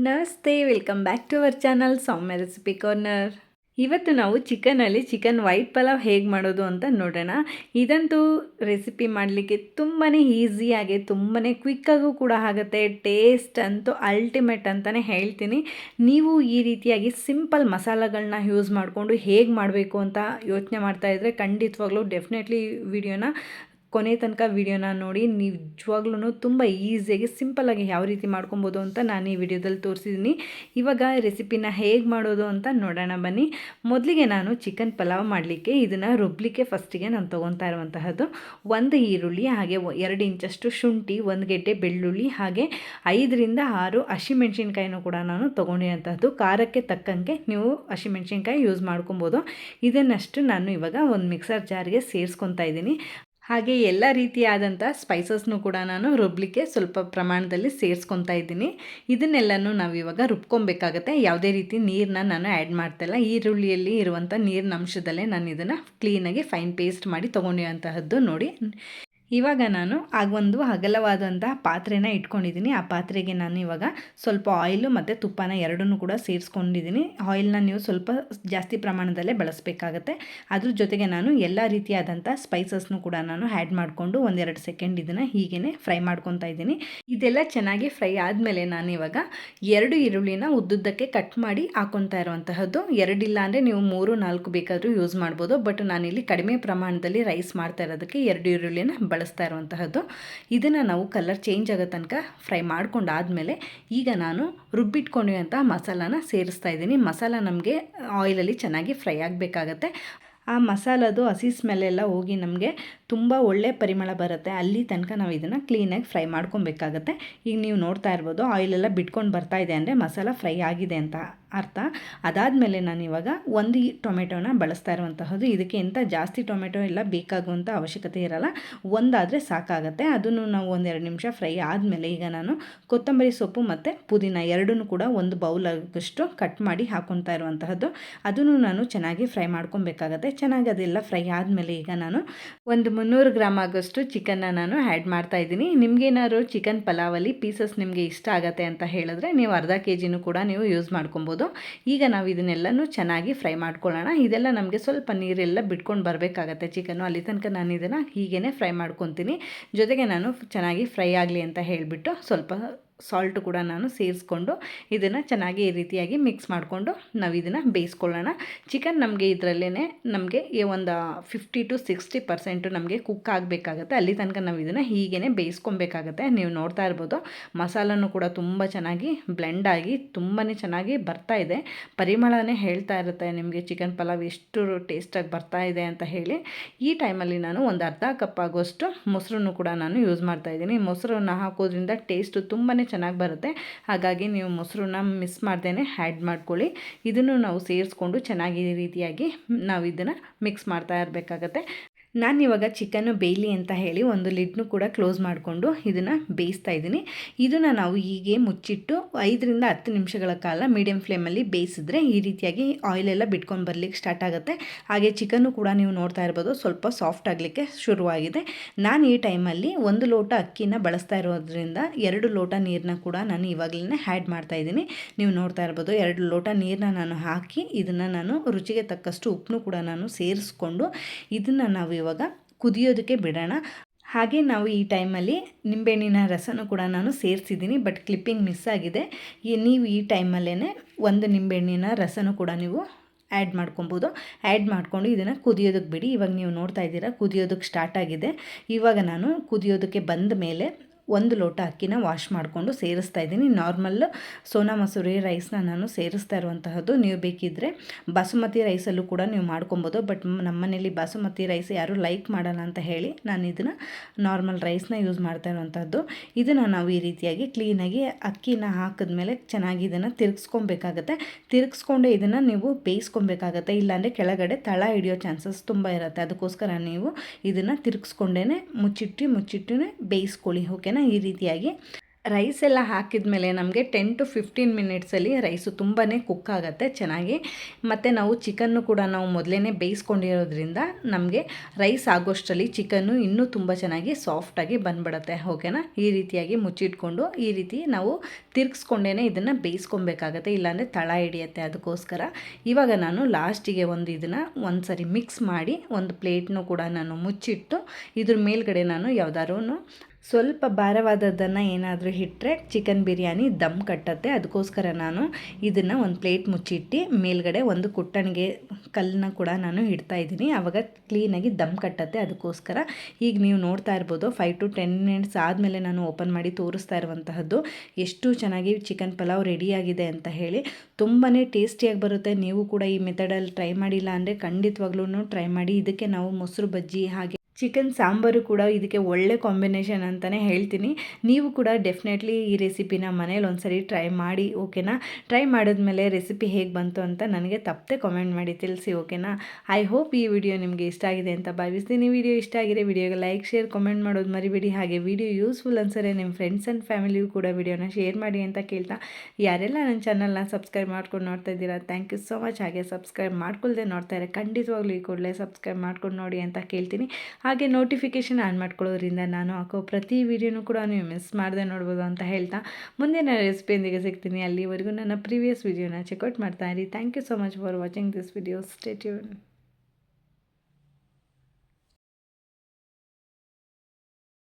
ನಮಸ್ತೆ, welcome back to our channel Soumya recipe corner. ಇವತ್ತು ನಾವು ಚಿಕನ್ ವೈಟ್ ಪಲಾವ್ ಹೇಗೆ ಮಾಡೋದು ಅಂತ ನೋಡೋಣ. ಇದಂತೂ ರೆಸಿಪಿ ಮಾಡಲಿಕ್ಕೆ ತುಂಬಾ ಈಸಿಯಾಗಿ ತುಂಬಾ ಕ್ವಿಕ್ಕಾಗೂ ಕೂಡ ಆಗುತ್ತೆ. ಟೇಸ್ಟ್ ಅಂತೂ ಅಲ್ಟಿಮೇಟ್ ಅಂತಲೇ ಹೇಳ್ತೀನಿ. ನೀವು ಈ ರೀತಿಯಾಗಿ ಸಿಂಪಲ್ ಮಸಾಲೆಗಳನ್ನ ಯೂಸ್ ಮಾಡಿಕೊಂಡು ಹೇಗೆ ಮಾಡಬೇಕು ಅಂತ ಯೋಚನೆ ಮಾಡ್ತಾಯಿದ್ರೆ ಖಂಡಿತವಾಗ್ಲೂ ಡೆಫಿನೆಟ್ಲಿ ವಿಡಿಯೋನ ಕೊನೆ ತನಕ ವಿಡಿಯೋನ ನೋಡಿ. ನಿಜವಾಗ್ಲೂ ತುಂಬ ಈಸಿಯಾಗಿ ಸಿಂಪಲ್ಲಾಗಿ ಯಾವ ರೀತಿ ಮಾಡ್ಕೊಬೋದು ಅಂತ ನಾನು ಈ ವಿಡಿಯೋದಲ್ಲಿ ತೋರಿಸಿದ್ದೀನಿ. ಇವಾಗ ರೆಸಿಪಿನ ಹೇಗೆ ಮಾಡೋದು ಅಂತ ನೋಡೋಣ ಬನ್ನಿ. ಮೊದಲಿಗೆ ನಾನು ಚಿಕನ್ ಪಲಾವ್ ಮಾಡಲಿಕ್ಕೆ ಇದನ್ನು ರುಬ್ಲಿಕ್ಕೆ ಫಸ್ಟಿಗೆ ನಾನು ತೊಗೊತಾ ಇರುವಂತಹದ್ದು 1 ಈರುಳ್ಳಿ, ಹಾಗೆ 2 ಇಂಚಷ್ಟು ಶುಂಠಿ, 1 ಗೆಡ್ಡೆ ಬೆಳ್ಳುಳ್ಳಿ, ಹಾಗೆ 5 ರಿಂದ 6 ಹಸಿಮೆಣ್ಸಿನ್ಕಾಯಿನೂ ಕೂಡ ನಾನು ತೊಗೊಂಡಿರುವಂತಹದ್ದು. ಖಾರಕ್ಕೆ ತಕ್ಕಂಗೆ ನೀವು ಹಸಿಮೆಣ್ಸಿನ್ಕಾಯಿ ಯೂಸ್ ಮಾಡ್ಕೊಬೋದು. ಇದನ್ನಷ್ಟು ನಾನು ಇವಾಗ ಒಂದು ಮಿಕ್ಸರ್ ಜಾರ್ಗೆ ಸೇರಿಸ್ಕೊತಾ ಇದ್ದೀನಿ. ಹಾಗೆ ಎಲ್ಲ ರೀತಿಯಾದಂಥ ಸ್ಪೈಸಸ್ನು ಕೂಡ ನಾನು ರುಬ್ಲಿಕ್ಕೆ ಸ್ವಲ್ಪ ಪ್ರಮಾಣದಲ್ಲಿ ಸೇರಿಸ್ಕೊತಾ ಇದ್ದೀನಿ. ಇದನ್ನೆಲ್ಲನೂ ನಾವು ಇವಾಗ ರುಬ್ಕೊಬೇಕಾಗತ್ತೆ. ಯಾವುದೇ ರೀತಿ ನೀರನ್ನ ನಾನು ಆ್ಯಡ್ ಮಾಡ್ತಾಯಿಲ್ಲ. ಈರುಳ್ಳಿಯಲ್ಲಿ ಇರುವಂಥ ನೀರಿನ ಅಂಶದಲ್ಲೇ ನಾನು ಇದನ್ನು ಕ್ಲೀನಾಗಿ ಫೈನ್ ಪೇಸ್ಟ್ ಮಾಡಿ ತೊಗೊಂಡಿರುವಂತಹದ್ದು ನೋಡಿ. ಇವಾಗ ನಾನು ಒಂದು ಅಗಲವಾದಂತಹ ಪಾತ್ರೆನ ಇಟ್ಕೊಂಡಿದ್ದೀನಿ. ಆ ಪಾತ್ರೆಗೆ ನಾನು ಇವಾಗ ಸ್ವಲ್ಪ ಆಯಿಲು ಮತ್ತು ತುಪ್ಪನ ಎರಡನ್ನೂ ಕೂಡ ಸೇರಿಸ್ಕೊಂಡಿದ್ದೀನಿ. ಆಯಿಲ್ನ ನೀವು ಸ್ವಲ್ಪ ಜಾಸ್ತಿ ಪ್ರಮಾಣದಲ್ಲೇ ಬಳಸಬೇಕಾಗತ್ತೆ. ಅದ್ರ ಜೊತೆಗೆ ನಾನು ಎಲ್ಲ ರೀತಿಯಾದಂಥ ಸ್ಪೈಸಸ್ನು ಕೂಡ ನಾನು ಆ್ಯಡ್ ಮಾಡಿಕೊಂಡು 1-2 ಸೆಕೆಂಡ್ ಇದನ್ನು ಹೀಗೇ ಫ್ರೈ ಮಾಡ್ಕೊತಾ ಇದ್ದೀನಿ. ಇದೆಲ್ಲ ಚೆನ್ನಾಗಿ ಫ್ರೈ ಆದಮೇಲೆ ನಾನು ಇವಾಗ 2 ಈರುಳ್ಳಿನ ಉದ್ದುದ್ದಕ್ಕೆ ಕಟ್ ಮಾಡಿ ಹಾಕೊತಾ ಇರುವಂತಹದ್ದು. 2 ಇಲ್ಲ ಅಂದರೆ ನೀವು 3-4 ಬೇಕಾದರೂ ಯೂಸ್ ಮಾಡ್ಬೋದು. ಬಟ್ ನಾನಿಲ್ಲಿ ಕಡಿಮೆ ಪ್ರಮಾಣದಲ್ಲಿ ರೈಸ್ ಮಾಡ್ತಾ ಇರೋದಕ್ಕೆ 2 ಈರುಳ್ಳಿನ ಬಳಸ್ತಾ ಇರುವಂತಹದ್ದು. ಇದನ್ನು ನಾವು ಕಲರ್ ಚೇಂಜ್ ಆಗೋ ತನಕ ಫ್ರೈ ಮಾಡ್ಕೊಂಡಾದಮೇಲೆ ಈಗ ನಾನು ರುಬ್ಬಿಟ್ಕೊಂಡಿರುವಂಥ ಮಸಾಲಾನ ಸೇರಿಸ್ತಾ ಇದ್ದೀನಿ. ಮಸಾಲ ನಮಗೆ ಆಯಿಲಲ್ಲಿ ಚೆನ್ನಾಗಿ ಫ್ರೈ ಆಗಬೇಕಾಗತ್ತೆ. ಆ ಮಸಾಲದು ಹಸಿ ಸ್ಮೆಲ್ಲೆಲ್ಲ ಹೋಗಿ ನಮಗೆ ತುಂಬ ಒಳ್ಳೆ ಪರಿಮಳ ಬರುತ್ತೆ. ಅಲ್ಲಿ ತನಕ ನಾವು ಇದನ್ನು ಕ್ಲೀನಾಗಿ ಫ್ರೈ ಮಾಡ್ಕೊಬೇಕಾಗತ್ತೆ. ಈಗ ನೀವು ನೋಡ್ತಾ ಇರ್ಬೋದು ಆಯಿಲೆಲ್ಲ ಬಿಟ್ಕೊಂಡು ಬರ್ತಾ ಇದೆ ಅಂದರೆ ಮಸಾಲ ಫ್ರೈ ಆಗಿದೆ ಅಂತ ಅರ್ಥ. ಅದಾದಮೇಲೆ ನಾನು ಇವಾಗ 1 ಟೊಮೆಟೊನ ಬಳಸ್ತಾ ಇರುವಂತಹದ್ದು. ಇದಕ್ಕೆ ಎಂಥ ಜಾಸ್ತಿ ಟೊಮೆಟೊ ಎಲ್ಲ ಬೇಕಾಗುವಂಥ ಅವಶ್ಯಕತೆ ಇರಲ್ಲ, ಒಂದಾದರೆ ಸಾಕಾಗತ್ತೆ. ಅದನ್ನು ನಾವು 1-2 ನಿಮಿಷ ಫ್ರೈ ಆದಮೇಲೆ ಈಗ ನಾನು ಕೊತ್ತಂಬರಿ ಸೊಪ್ಪು ಮತ್ತು ಪುದೀನ ಎರಡನ್ನೂ ಕೂಡ 1 ಬೌಲ್ ಆಗಷ್ಟು ಕಟ್ ಮಾಡಿ ಹಾಕ್ಕೊತಾ ಇರುವಂತಹದ್ದು. ಅದನ್ನು ನಾನು ಚೆನ್ನಾಗಿ ಫ್ರೈ ಮಾಡ್ಕೊಬೇಕಾಗತ್ತೆ. ಚೆನ್ನಾಗಿ ಅದೆಲ್ಲ ಫ್ರೈ ಆದಮೇಲೆ ಈಗ ನಾನು 300 ಗ್ರಾಮ್ ಆಗೋಷ್ಟು ಚಿಕನ್ನ ನಾನು ಆ್ಯಡ್ ಮಾಡ್ತಾ ಇದ್ದೀನಿ. ನಿಮಗೇನಾದ್ರು ಚಿಕನ್ ಪಲಾವಲ್ಲಿ ಪೀಸಸ್ ನಿಮಗೆ ಇಷ್ಟ ಆಗುತ್ತೆ ಅಂತ ಹೇಳಿದ್ರೆ ನೀವು ಅರ್ಧ ಕೆಜಿನೂ ಕೂಡ ನೀವು ಯೂಸ್ ಮಾಡ್ಕೊಬೋದು. ಈಗ ನಾವು ಇದನ್ನೆಲ್ಲನೂ ಚೆನ್ನಾಗಿ ಫ್ರೈ ಮಾಡ್ಕೊಳ್ಳೋಣ. ಇದೆಲ್ಲ ನಮಗೆ ಸ್ವಲ್ಪ ನೀರೆಲ್ಲ ಬಿಟ್ಕೊಂಡು ಬರಬೇಕಾಗತ್ತೆ ಚಿಕನ್ನು. ಅಲ್ಲಿ ತನಕ ನಾನು ಇದನ್ನು ಹೀಗೇ ಫ್ರೈ ಮಾಡ್ಕೊತೀನಿ. ಜೊತೆಗೆ ನಾನು ಚೆನ್ನಾಗಿ ಫ್ರೈ ಆಗಲಿ ಅಂತ ಹೇಳಿಬಿಟ್ಟು ಸ್ವಲ್ಪ ಸಾಲ್ಟು ಕೂಡ ನಾನು ಸೇರಿಸ್ಕೊಂಡು ಇದನ್ನು ಚೆನ್ನಾಗಿ ಈ ರೀತಿಯಾಗಿ ಮಿಕ್ಸ್ ಮಾಡಿಕೊಂಡು ನಾವು ಇದನ್ನು ಬೇಯಿಸ್ಕೊಳ್ಳೋಣ. ಚಿಕನ್ ನಮಗೆ ಇದರಲ್ಲೇ ನಮಗೆ ಒಂದು 50-60% ನಮಗೆ ಕುಕ್ ಆಗಬೇಕಾಗತ್ತೆ. ಅಲ್ಲಿ ತನಕ ನಾವು ಇದನ್ನು ಹೀಗೇ ಬೇಯಿಸ್ಕೊಬೇಕಾಗತ್ತೆ. ನೀವು ನೋಡ್ತಾ ಇರ್ಬೋದು ಮಸಾಲನೂ ಕೂಡ ತುಂಬ ಚೆನ್ನಾಗಿ ಬ್ಲೆಂಡ್ ಆಗಿ ತುಂಬಾ ಚೆನ್ನಾಗಿ ಬರ್ತಾ ಇದೆ. ಪರಿಮಳನೇ ಹೇಳ್ತಾ ಇರುತ್ತೆ ನಿಮಗೆ ಚಿಕನ್ ಪಲಾವ್ ಎಷ್ಟು ಟೇಸ್ಟಾಗಿ ಬರ್ತಾ ಇದೆ ಅಂತ ಹೇಳಿ. ಈ ಟೈಮಲ್ಲಿ ನಾನು ಒಂದು ಅರ್ಧ ಕಪ್ ಆಗೋಷ್ಟು ಮೊಸರನ್ನು ಕೂಡ ನಾನು ಯೂಸ್ ಮಾಡ್ತಾಯಿದ್ದೀನಿ. ಮೊಸರನ್ನು ಹಾಕೋದ್ರಿಂದ ಟೇಸ್ಟು ತುಂಬಾ ಚೆನ್ನಾಗಿ ಬರುತ್ತೆ. ಹಾಗಾಗಿ ನೀವು ಮೊಸರನ್ನ ಮಿಸ್ ಮಾಡ್ದೇ ಆ್ಯಡ್ ಮಾಡ್ಕೊಳ್ಳಿ. ಇದನ್ನು ನಾವು ಸೇರಿಸ್ಕೊಂಡು ಚೆನ್ನಾಗಿ ಈ ರೀತಿಯಾಗಿ ನಾವು ಇದನ್ನು ಮಿಕ್ಸ್ ಮಾಡ್ತಾ ಇರಬೇಕಾಗತ್ತೆ. ನಾನಿವಾಗ ಚಿಕನ್ನು ಬೇಯಲಿ ಅಂತ ಹೇಳಿ ಒಂದು ಲಿಡ್ನು ಕೂಡ ಕ್ಲೋಸ್ ಮಾಡಿಕೊಂಡು ಇದನ್ನು ಬೇಯಿಸ್ತಾ ಇದ್ದೀನಿ. ಇದನ್ನು ನಾವು ಹೀಗೆ ಮುಚ್ಚಿಟ್ಟು 5-10 ನಿಮಿಷಗಳ ಕಾಲ ಮೀಡಿಯಮ್ ಫ್ಲೇಮಲ್ಲಿ ಬೇಯಿಸಿದ್ರೆ ಈ ರೀತಿಯಾಗಿ ಆಯಿಲೆಲ್ಲ ಬಿಟ್ಕೊಂಡು ಬರಲಿಕ್ಕೆ ಸ್ಟಾರ್ಟ್ ಆಗುತ್ತೆ. ಹಾಗೆ ಚಿಕನ್ನು ಕೂಡ ನೀವು ನೋಡ್ತಾ ಇರ್ಬೋದು ಸ್ವಲ್ಪ ಸಾಫ್ಟ್ ಆಗಲಿಕ್ಕೆ ಶುರುವಾಗಿದೆ. ನಾನು ಈ ಟೈಮಲ್ಲಿ 1 ಲೋಟ ಅಕ್ಕಿನ ಬಳಸ್ತಾ ಇರೋದ್ರಿಂದ 2 ಲೋಟ ನೀರನ್ನ ಕೂಡ ನಾನು ಇವಾಗಲೇ ಆ್ಯಡ್ ಮಾಡ್ತಾ ಇದ್ದೀನಿ. ನೀವು ನೋಡ್ತಾ ಇರ್ಬೋದು 2 ಲೋಟ ನೀರನ್ನ ನಾನು ಹಾಕಿ ಇದನ್ನು ನಾನು ರುಚಿಗೆ ತಕ್ಕಷ್ಟು ಉಪ್ಪನ್ನು ಕೂಡ ನಾನು ಸೇರಿಸ್ಕೊಂಡು ಇದನ್ನು ನಾವು ಇವಾಗ ಕುದಿಯೋದಕ್ಕೆ ಬಿಡೋಣ. ಹಾಗೆ ನಾವು ಈ ಟೈಮಲ್ಲಿ ನಿಂಬೆಹಣ್ಣಿನ ರಸನೂ ಕೂಡ ನಾನು ಸೇರಿಸಿದ್ದೀನಿ. ಬಟ್ ಕ್ಲಿಪ್ಪಿಂಗ್ ಮಿಸ್ ಆಗಿದೆ. ನೀವು ಈ ಟೈಮಲ್ಲೇ 1 ನಿಂಬೆಹಣ್ಣಿನ ರಸನೂ ಕೂಡ ನೀವು ಆ್ಯಡ್ ಮಾಡ್ಕೊಬೋದು. ಆ್ಯಡ್ ಮಾಡಿಕೊಂಡು ಇದನ್ನು ಕುದಿಯೋದಕ್ಕೆ ಬಿಡಿ. ಇವಾಗ ನೀವು ನೋಡ್ತಾ ಇದ್ದೀರಾ ಕುದಿಯೋದಕ್ಕೆ ಸ್ಟಾರ್ಟ್ ಆಗಿದೆ. ಇವಾಗ ನಾನು ಕುದಿಯೋದಕ್ಕೆ ಬಂದ ಮೇಲೆ 1 ಲೋಟ ಅಕ್ಕಿನ ವಾಶ್ ಮಾಡಿಕೊಂಡು ಸೇರಿಸ್ತಾ ಇದ್ದೀನಿ. ನಾರ್ಮಲ್ ಸೋನಾ ಮಸೂರಿ ರೈಸ್ನ ನಾನು ಸೇರಿಸ್ತಾ ಇರುವಂತಹದ್ದು. ನೀವು ಬೇಕಿದ್ದರೆ ಬಾಸುಮತಿ ರೈಸಲ್ಲೂ ಕೂಡ ನೀವು ಮಾಡ್ಕೊಬೋದು. ಬಟ್ ನಮ್ಮ ಮನೇಲಿ ಬಾಸುಮತಿ ರೈಸ್ ಯಾರೂ ಲೈಕ್ ಮಾಡಲ್ಲ ಅಂತ ಹೇಳಿ ನಾನು ಇದನ್ನು ನಾರ್ಮಲ್ ರೈಸ್ನ ಯೂಸ್ ಮಾಡ್ತಾ ಇರುವಂತಹದ್ದು. ಇದನ್ನು ನಾವು ಈ ರೀತಿಯಾಗಿ ಕ್ಲೀನಾಗಿ ಅಕ್ಕಿನ ಹಾಕಿದ್ಮೇಲೆ ಚೆನ್ನಾಗಿ ಇದನ್ನು ತಿರುಗಿಸ್ಕೊಬೇಕಾಗತ್ತೆ. ತಿರುಗಿಸ್ಕೊಂಡೆ ಇದನ್ನು ನೀವು ಬೇಯಿಸ್ಕೊಬೇಕಾಗತ್ತೆ. ಇಲ್ಲಾಂದರೆ ಕೆಳಗಡೆ ತಳ ಹಿಡಿಯೋ ಚಾನ್ಸಸ್ ತುಂಬ ಇರುತ್ತೆ. ಅದಕ್ಕೋಸ್ಕರ ನೀವು ಇದನ್ನು ತಿರುಗಿಸ್ಕೊಂಡೇ ಮುಚ್ಚಿಟ್ಟು ಬೇಯಿಸ್ಕೊಳ್ಳಿ. ಓಕೆನಾ? ಈ ರೀತಿಯಾಗಿ ರೈಸ್ ಎಲ್ಲ ಹಾಕಿದ ಮೇಲೆ ನಮಗೆ 10 to 15 ಮಿನಿಟ್ಸಲ್ಲಿ ರೈಸು ತುಂಬಾ ಕುಕ್ ಆಗುತ್ತೆ ಚೆನ್ನಾಗಿ. ಮತ್ತು ನಾವು ಚಿಕನ್ನು ಕೂಡ ನಾವು ಮೊದಲೇ ಬೇಯಿಸ್ಕೊಂಡಿರೋದ್ರಿಂದ ನಮಗೆ ರೈಸ್ ಆಗೋಷ್ಟರಲ್ಲಿ ಚಿಕನ್ನು ಇನ್ನೂ ತುಂಬ ಚೆನ್ನಾಗಿ ಸಾಫ್ಟಾಗಿ ಬಂದ್ಬಿಡುತ್ತೆ. ಓಕೆನಾ, ಈ ರೀತಿಯಾಗಿ ಮುಚ್ಚಿಟ್ಕೊಂಡು ಈ ರೀತಿ ನಾವು ತಿರ್ಗಿಸ್ಕೊಂಡೇ ಇದನ್ನು ಬೇಯಿಸ್ಕೊಬೇಕಾಗತ್ತೆ, ಇಲ್ಲಾಂದರೆ ತಳ ಹಿಡಿಯುತ್ತೆ. ಅದಕ್ಕೋಸ್ಕರ ಇವಾಗ ನಾನು ಲಾಸ್ಟಿಗೆ ಇದನ್ನು ಒಂದು ಸರಿ ಮಿಕ್ಸ್ ಮಾಡಿ ಒಂದು ಪ್ಲೇಟ್ನೂ ಕೂಡ ನಾನು ಮುಚ್ಚಿಟ್ಟು ಇದ್ರ ಮೇಲ್ಗಡೆ ನಾನು ಯಾವ್ದಾದ್ರು ಸ್ವಲ್ಪ ಭಾರವಾದದ್ದನ್ನು ಏನಾದರೂ ಇಟ್ಟರೆ ಚಿಕನ್ ಬಿರಿಯಾನಿ ದಮ್ ಕಟ್ಟತ್ತೆ. ಅದಕ್ಕೋಸ್ಕರ ನಾನು ಇದನ್ನು ಒಂದು ಪ್ಲೇಟ್ ಮುಚ್ಚಿಟ್ಟು ಮೇಲ್ಗಡೆ ಒಂದು ಕುಟ್ಟಣಿಗೆ ಕಲ್ಲನ್ನ ಕೂಡ ನಾನು ಇಡ್ತಾಯಿದ್ದೀನಿ. ಆವಾಗ ಕ್ಲೀನಾಗಿ ದಮ್ ಕಟ್ಟತ್ತೆ. ಅದಕ್ಕೋಸ್ಕರ ಈಗ ನೀವು ನೋಡ್ತಾ ಇರ್ಬೋದು 5 to 10 ಮಿನಿಟ್ಸ್ ಆದಮೇಲೆ ನಾನು ಓಪನ್ ಮಾಡಿ ತೋರಿಸ್ತಾ ಇರುವಂತಹದ್ದು ಎಷ್ಟು ಚೆನ್ನಾಗಿ ಚಿಕನ್ ಪಲಾವ್ ರೆಡಿಯಾಗಿದೆ ಅಂತ ಹೇಳಿ. ತುಂಬಾ ಟೇಸ್ಟಿಯಾಗಿ ಬರುತ್ತೆ. ನೀವು ಕೂಡ ಈ ಮೆಥಡಲ್ಲಿ ಟ್ರೈ ಮಾಡಿಲ್ಲ ಅಂದರೆ ಖಂಡಿತವಾಗ್ಲೂ ಟ್ರೈ ಮಾಡಿ. ಇದಕ್ಕೆ ನಾವು ಮೊಸರು ಬಜ್ಜಿ ಹಾಗೆ ಚಿಕನ್ ಸಾಂಬಾರು ಕೂಡ ಇದಕ್ಕೆ ಒಳ್ಳೆ ಕಾಂಬಿನೇಷನ್ ಅಂತಲೇ ಹೇಳ್ತೀನಿ. ನೀವು ಕೂಡ ಡೆಫಿನೆಟ್ಲಿ ಈ ರೆಸಿಪಿನ ಮನೇಲಿ ಒಂದ್ಸರಿ ಟ್ರೈ ಮಾಡಿ. ಓಕೆನಾ, ಟ್ರೈ ಮಾಡಿದ್ಮೇಲೆ ರೆಸಿಪಿ ಹೇಗೆ ಬಂತು ಅಂತ ನನಗೆ ತಪ್ಪದೆ ಕಾಮೆಂಟ್ ಮಾಡಿ ತಿಳಿಸಿ. ಓಕೆನಾ, ಐ ಹೋಪ್ ಈ ವಿಡಿಯೋ ನಿಮಗೆ ಇಷ್ಟ ಆಗಿದೆ ಅಂತ ಭಾವಿಸ್ತೀನಿ. ವಿಡಿಯೋ ಇಷ್ಟ ಆಗಿದೆ ವಿಡಿಯೋಗೆ ಲೈಕ್ ಶೇರ್ ಕಾಮೆಂಟ್ ಮಾಡೋದು ಮರಿಬೇಡಿ. ಹಾಗೆ ವಿಡಿಯೋ ಯೂಸ್ಫುಲ್ ಅನ್ಸರೆ ನಿಮ್ಮ ಫ್ರೆಂಡ್ಸ್ ಆ್ಯಂಡ್ ಫ್ಯಾಮಿಲಿಯೂ ಕೂಡ ವಿಡಿಯೋನ ಶೇರ್ ಮಾಡಿ ಅಂತ ಕೇಳ್ತಾ, ಯಾರೆಲ್ಲ ನನ್ನ ಚಾನಲ್ನ ಸಬ್ಸ್ಕ್ರೈಬ್ ಮಾಡ್ಕೊಂಡು ನೋಡ್ತಾ ಇದ್ದೀರಾ ಥ್ಯಾಂಕ್ ಯು ಸೋ ಮಚ್. ಹಾಗೆ ಸಬ್ಸ್ಕ್ರೈಬ್ ಮಾಡ್ಕೊಳ್ದೆ ನೋಡ್ತಾ ಇದ್ದಾರೆ ಖಂಡಿತವಾಗ್ಲೂ ಈ ಕೂಡಲೇ ಸಬ್ಸ್ಕ್ರೈಬ್ ಮಾಡ್ಕೊಂಡು ನೋಡಿ ಅಂತ ಕೇಳ್ತೀನಿ. ಹಾಗೆ ನೋಟಿಫಿಕೇಷನ್ ಆನ್ ಮಾಡ್ಕೊಳ್ಳೋದ್ರಿಂದ ನಾನು ಹಾಕೋ ಪ್ರತಿ ವಿಡಿಯೋನೂ ಕೂಡ ನೀವು ಮಿಸ್ ಮಾಡದೆ ನೋಡ್ಬೋದು ಅಂತ ಹೇಳ್ತಾ ಮುಂದಿನ ರೆಸಿಪಿಯೊಂದಿಗೆ ಸಿಗ್ತೀನಿ. ಅಲ್ಲಿವರೆಗೂ ನನ್ನ ಪ್ರೀವಿಯಸ್ ವಿಡಿಯೋನ ಚೆಕ್ಔಟ್ ಮಾಡ್ತಾ ಇರಿ. Thank you so much for watching this video. Stay tune.